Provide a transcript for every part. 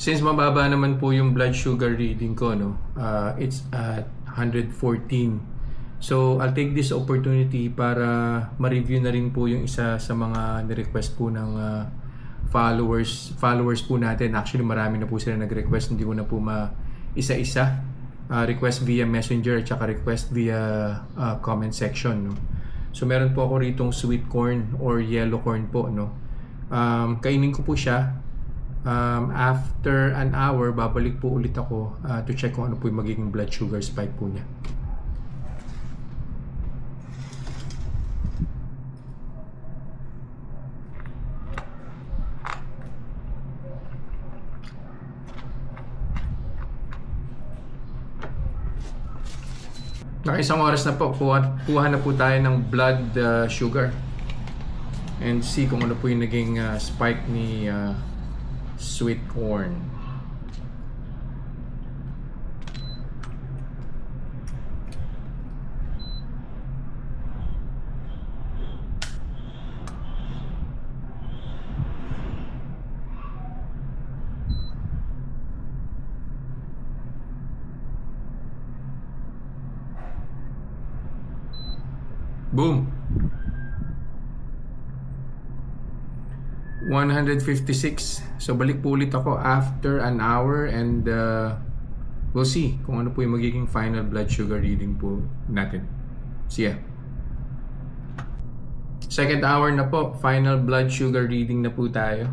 Since mababa naman po yung blood sugar reading ko, no, it's at 114. So I'll take this opportunity para ma-review na rin po yung isa sa mga ni-request po ng followers po natin. Actually marami na po sila nag-request, hindi ko na po isa-isa. Request via messenger at saka request via comment section, no. So meron po ako ritong sweet corn or yellow corn po, no. Kainin ko po siya. After an hour, babalik po ulit ako to check kung ano po yung magiging blood sugar spike po niya. Naka-isang oras na po, kuha na po tayo ng blood sugar and see kung ano po yung naging spike ni sweet corn. Boom! 156. So balik po ulit ako after an hour and we'll see kung ano po yung magiging final blood sugar reading po natin. See ya. Second hour na po, final blood sugar reading na po tayo.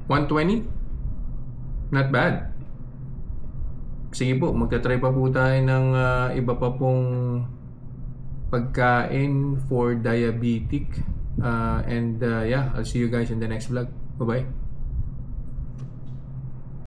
$120? Not bad. Sige po, magta-try pa po tayo ng iba pa pong pagkain for diabetic. Yeah, I'll see you guys in the next vlog. Bye-bye.